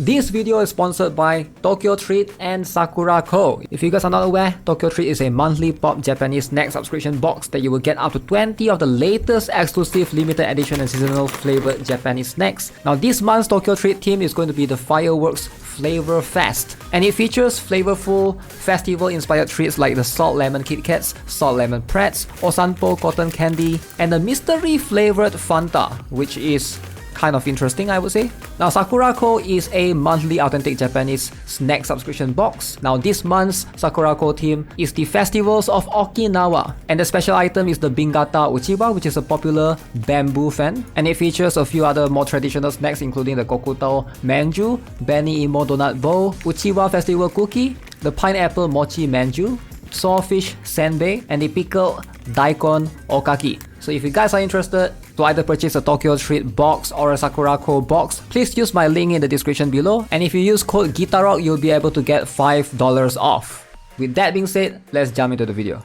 This video is sponsored by Tokyo Treat and Sakura Co. If you guys are not aware, Tokyo Treat is a monthly pop Japanese snack subscription box that you will get up to 20 of the latest exclusive limited edition and seasonal flavored Japanese snacks. Now this month's Tokyo Treat theme is going to be the Fireworks Flavor Fest, and it features flavorful festival-inspired treats like the Salt Lemon Kit Kats, Salt Lemon Pretz, Osanpo Cotton Candy, and the mystery flavored Fanta, which is kind of interesting, I would say. Now, Sakura Co is a monthly authentic Japanese snack subscription box. Now, this month's Sakura Co theme is the festivals of Okinawa, and the special item is the Bingata Uchiwa, which is a popular bamboo fan, and it features a few other more traditional snacks including the Kokutao Manju, Beni Imo Donut Bowl, Uchiwa Festival Cookie, the Pineapple Mochi Manju, Sawfish Senbei, and the Pickled Daikon Okaki. So if you guys are interested to either purchase a Tokyo Treat box or a Sakura Co box, please use my link in the description below, and if you use code GuitarRock, you'll be able to get $5 off. With that being said, let's jump into the video.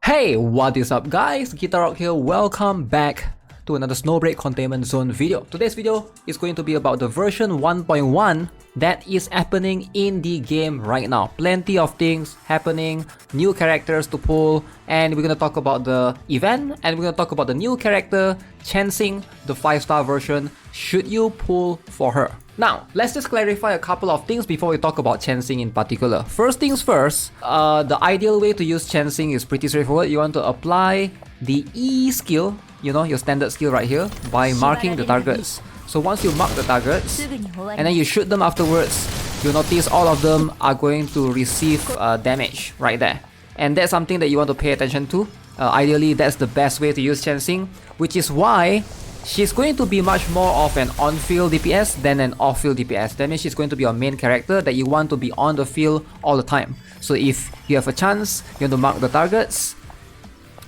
Hey, what is up guys? GuitarRock here, welcome back to another Snowbreak Containment Zone video. Today's video is going to be about the version 1.1 that is happening in the game right now. Plenty of things happening, new characters to pull, and we're gonna talk about the event, and we're gonna talk about the new character, Chenxing, the 5-star version. Should you pull for her? Now, let's just clarify a couple of things before we talk about Chenxing in particular. First things first, the ideal way to use Chenxing is pretty straightforward. You want to apply the E skill, you know, your standard skill right here, by marking the targets. So once you mark the targets, and then you shoot them afterwards, you'll notice all of them are going to receive damage right there. And that's something that you want to pay attention to. Ideally, that's the best way to use Chenxing, which is why she's going to be much more of an on-field DPS than an off-field DPS. That means she's going to be your main character that you want to be on the field all the time. So if you have a chance, you want to mark the targets.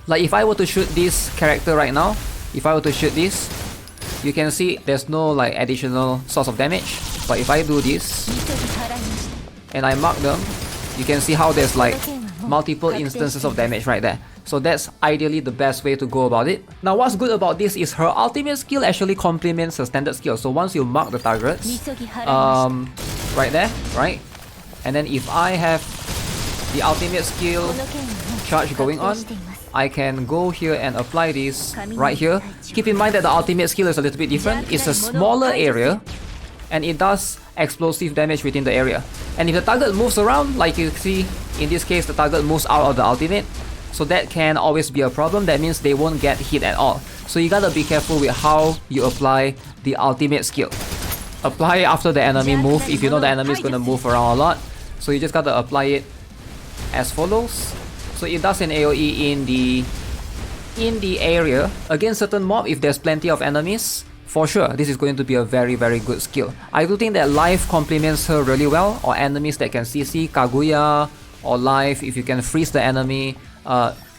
Like if I were to shoot this character right now, if I were to shoot this, you can see there's no like additional source of damage. But if I do this and I mark them, you can see how there's like multiple instances of damage right there. So that's ideally the best way to go about it. Now what's good about this is her ultimate skill actually complements her standard skill. So once you mark the targets, right there, right? And then if I have the ultimate skill charge going on, I can go here and apply this right here. Keep in mind that the ultimate skill is a little bit different. It's a smaller area and it does explosive damage within the area. And if the target moves around, like you see in this case, the target moves out of the ultimate, so that can always be a problem. That means they won't get hit at all. So you gotta be careful with how you apply the ultimate skill. Apply it after the enemy move if you know the enemy is gonna move around a lot. So you just gotta apply it as follows. So it does an AoE in the area against certain mob. If there's plenty of enemies, for sure this is going to be a very good skill. I do think that life complements her really well, or enemies that can CC, Kaguya or life. If you can freeze the enemy,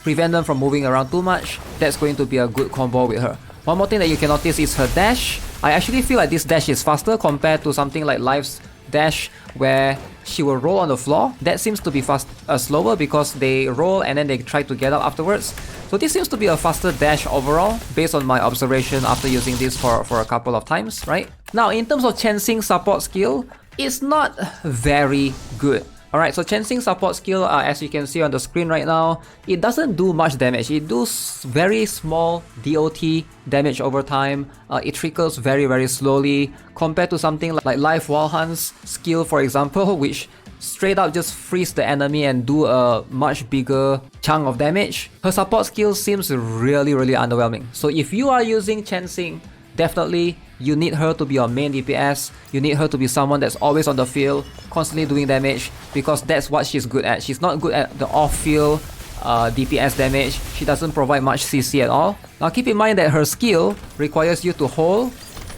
prevent them from moving around too much, that's going to be a good combo with her. One more thing that you can notice is her dash. I actually feel like this dash is faster compared to something like Life's dash where she will roll on the floor. That seems to be slower because they roll and then they try to get up afterwards. So this seems to be a faster dash overall based on my observation after using this for a couple of times, right? Now in terms of Chenxing support skill, it's not very good. Alright, so Chenxing support skill, as you can see on the screen right now, it doesn't do much damage. It does very small DOT damage over time. It trickles very slowly compared to something like Life Walhan's skill, for example, which straight up just freeze the enemy and do a much bigger chunk of damage. Her support skill seems really underwhelming. So if you are using Chenxing, definitely you need her to be your main DPS. You need her to be someone that's always on the field, constantly doing damage, because that's what she's good at. She's not good at the off-field DPS damage. She doesn't provide much CC at all. Now keep in mind that her skill requires you to hold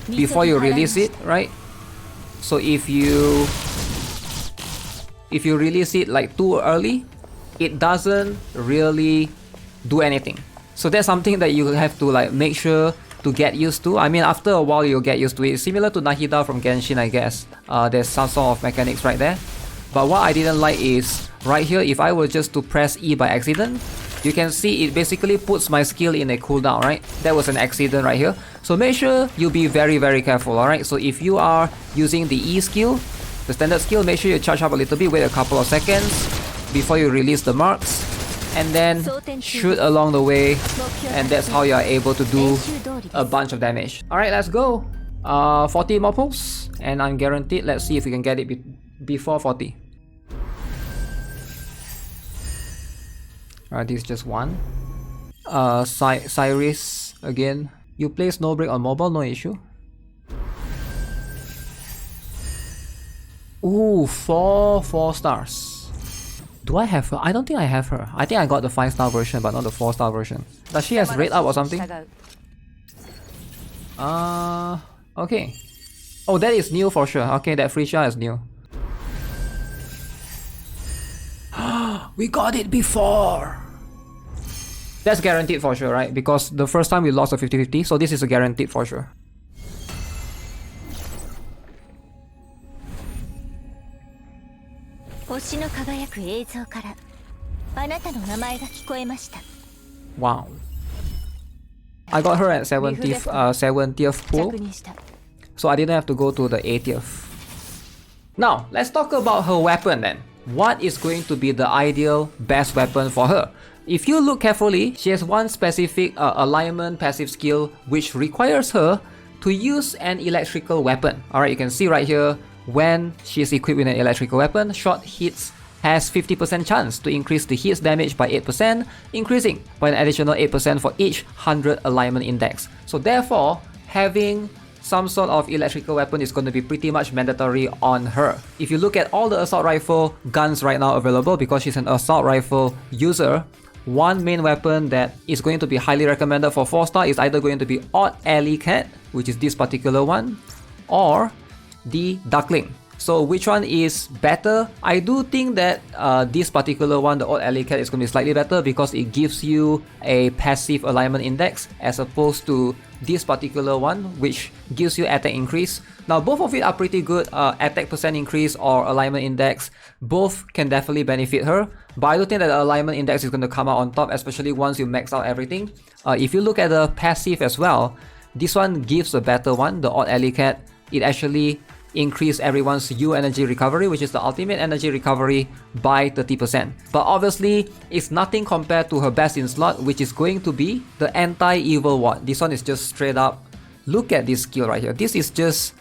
before you release it, right? So if you release it like too early, it doesn't really do anything. So that's something that you have to like make sure to get used to. I mean, after a while you'll get used to it. Similar to Nahida from Genshin, I guess. There's some sort of mechanics right there. But what I didn't like is right here, if I were just to press E by accident, you can see it basically puts my skill in a cooldown, right? That was an accident right here. So make sure you be very careful, alright? So if you are using the E skill, the standard skill, make sure you charge up a little bit, wait a couple of seconds before you release the marks, and then shoot along the way, and that's how you are able to do a bunch of damage. Alright, let's go. 40 more pulls, and I'm guaranteed. Let's see if we can get it before 40. Alright, this is just one. Cyrus again. You play Snowbreak on mobile, no issue. Ooh, 4 stars. Do I have her? I don't think I have her. I think I got the 5-star version, but not the 4-star version. Does she has rate up or something? Okay. Oh, that is new for sure. Okay, that free shot is new. We got it before! That's guaranteed for sure, right? Because the first time we lost a 50-50, so this is a guaranteed for sure. Wow. I got her at 70th pool, so I didn't have to go to the 80th. Now, let's talk about her weapon then. What is going to be the ideal best weapon for her? If you look carefully, she has one specific alignment passive skill which requires her to use an electrical weapon. Alright, you can see right here, when she is equipped with an electrical weapon, shot hits has 50% chance to increase the hits damage by 8%, increasing by an additional 8% for each 100 alignment index. So therefore, having some sort of electrical weapon is going to be pretty much mandatory on her. If you look at all the assault rifle guns right now available, because she's an assault rifle user, one main weapon that is going to be highly recommended for 4-star is either going to be Odd Alley Cat, which is this particular one, or the Duckling. So which one is better? I do think that this particular one, the Odd Alley Cat, is going to be slightly better because it gives you a passive alignment index as opposed to this particular one, which gives you attack increase. Now both of it are pretty good, attack percent increase or alignment index. Both can definitely benefit her, but I do think that the alignment index is going to come out on top, especially once you max out everything. If you look at the passive as well, this one gives a better one, the Odd Alley Cat. It actually increase everyone's U energy recovery, which is the ultimate energy recovery, by 30%. But obviously, it's nothing compared to her best in slot, which is going to be the anti-evil ward. This one is just straight up. Look at this skill right here. This is just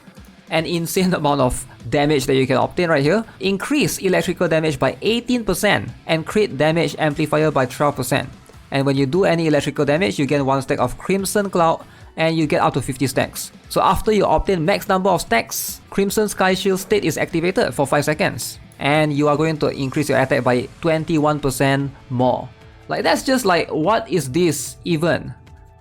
an insane amount of damage that you can obtain right here. Increase electrical damage by 18% and crit damage amplifier by 12%. And when you do any electrical damage, you get 1 stack of Crimson Cloud, and you get up to 50 stacks. So after you obtain max number of stacks, Crimson Sky Shield state is activated for 5 seconds. And you are going to increase your attack by 21% more. Like, that's just like, what is this even?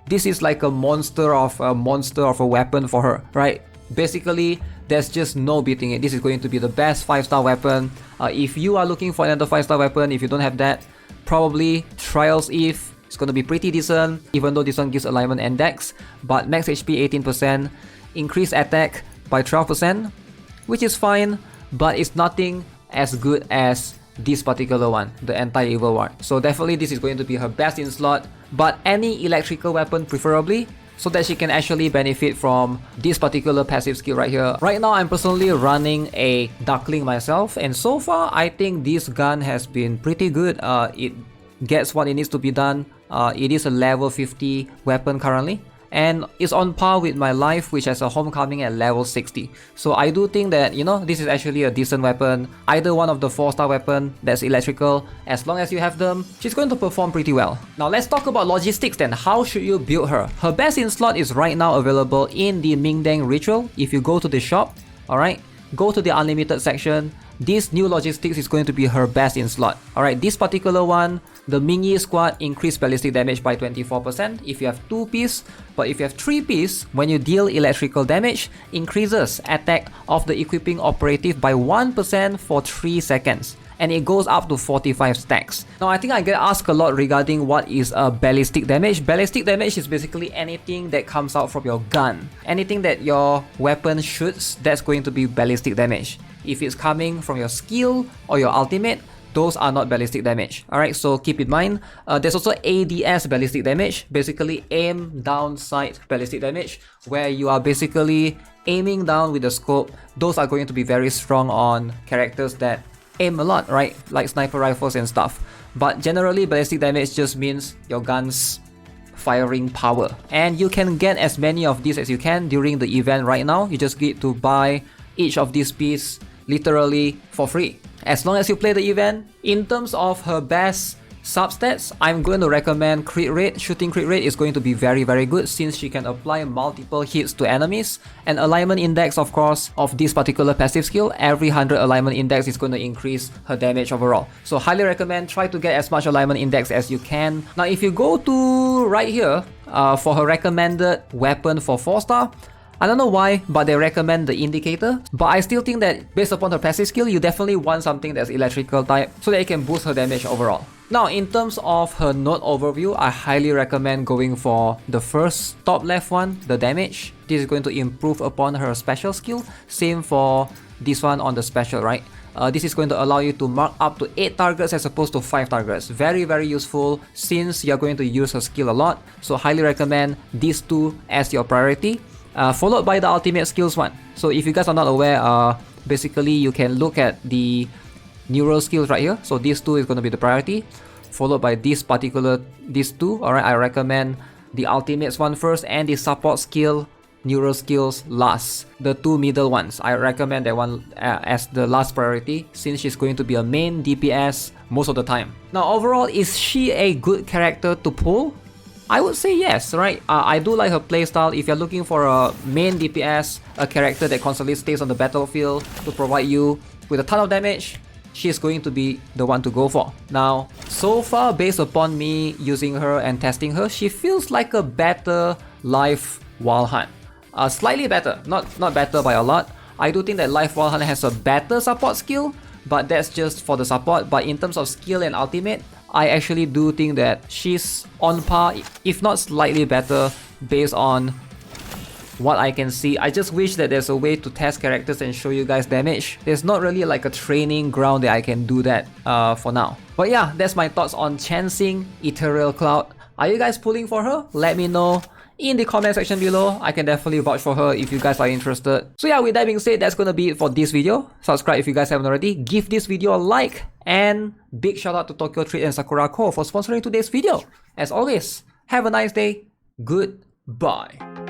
This is like a monster of a weapon for her, right? Basically, there's just no beating it. This is going to be the best 5-star weapon. If you are looking for another 5-star weapon, if you don't have that, probably Trials Eve. It's going to be pretty decent, even though this one gives alignment index, but max HP 18%, increased attack by 12%, which is fine, but it's nothing as good as this particular one, the anti-evil ward. So definitely this is going to be her best in slot, but any electrical weapon preferably, so that she can actually benefit from this particular passive skill right here. Right now, I'm personally running a Duckling myself, and so far, I think this gun has been pretty good. It gets what it needs to be done. It is a level 50 weapon currently, and it's on par with my life, which has a homecoming at level 60. So I do think that, you know, this is actually a decent weapon. Either one of the 4-star weapon that's electrical, as long as you have them, she's going to perform pretty well. Now let's talk about logistics then. How should you build her? Her best in slot is right now available in the Mingdang Ritual. If you go to the shop, alright, go to the unlimited section. This new logistics is going to be her best in slot. Alright, this particular one, the Mingyi squad increase ballistic damage by 24% if you have 2-piece, but if you have 3-piece, when you deal electrical damage, increases attack of the equipping operative by 1% for 3 seconds. And it goes up to 45 stacks. Now I think I get asked a lot regarding what is a ballistic damage. Ballistic damage is basically anything that comes out from your gun. Anything that your weapon shoots, that's going to be ballistic damage. If it's coming from your skill or your ultimate, those are not ballistic damage. Alright, so keep in mind. There's also ADS ballistic damage, basically aim down sight ballistic damage, where you are basically aiming down with the scope. Those are going to be very strong on characters that aim a lot, right? Like sniper rifles and stuff. But generally, ballistic damage just means your gun's firing power. And you can get as many of these as you can during the event right now. You just get to buy each of these pieces literally for free, as long as you play the event. In terms of her best substats, I'm going to recommend crit rate. Shooting crit rate is going to be very good since she can apply multiple hits to enemies. And alignment index, of course, of this particular passive skill, every 100 alignment index is going to increase her damage overall. So highly recommend, try to get as much alignment index as you can. Now if you go to right here for her recommended weapon for 4-star, I don't know why, but they recommend the indicator. But I still think that based upon her passive skill, you definitely want something that's electrical type so that it can boost her damage overall. Now, in terms of her node overview, I highly recommend going for the first top left one, the damage. This is going to improve upon her special skill. Same for this one on the special, right? This is going to allow you to mark up to 8 targets as opposed to 5 targets. Very useful since you're going to use her skill a lot. So highly recommend these two as your priority. Followed by the ultimate skills one. So if you guys are not aware, basically you can look at the neuro skills right here. So these two is going to be the priority, followed by these two. Alright, I recommend the ultimates one first and the support skill, neuro skills last. The two middle ones, I recommend that one as the last priority since she's going to be a main DPS most of the time. Now overall, is she a good character to pull? I would say yes, right? I do like her playstyle. If you're looking for a main DPS, a character that constantly stays on the battlefield to provide you with a ton of damage, she's going to be the one to go for. Now, so far, based upon me using her and testing her, she feels like a better live Wild Hunt. Slightly better, not better by a lot. I do think that live Wild Hunt has a better support skill, but that's just for the support. But in terms of skill and ultimate, I actually do think that she's on par, if not slightly better, based on what I can see. I just wish that there's a way to test characters and show you guys damage. There's not really like a training ground that I can do that for now. But yeah, that's my thoughts on Chenxing Ethereal Cloud. Are you guys pulling for her? Let me know in the comment section below. I can definitely vouch for her if you guys are interested. So yeah, with that being said, that's gonna be it for this video. Subscribe if you guys haven't already. Give this video a like. And big shout out to Tokyo Treat and Sakura Co for sponsoring today's video. As always, have a nice day. Goodbye.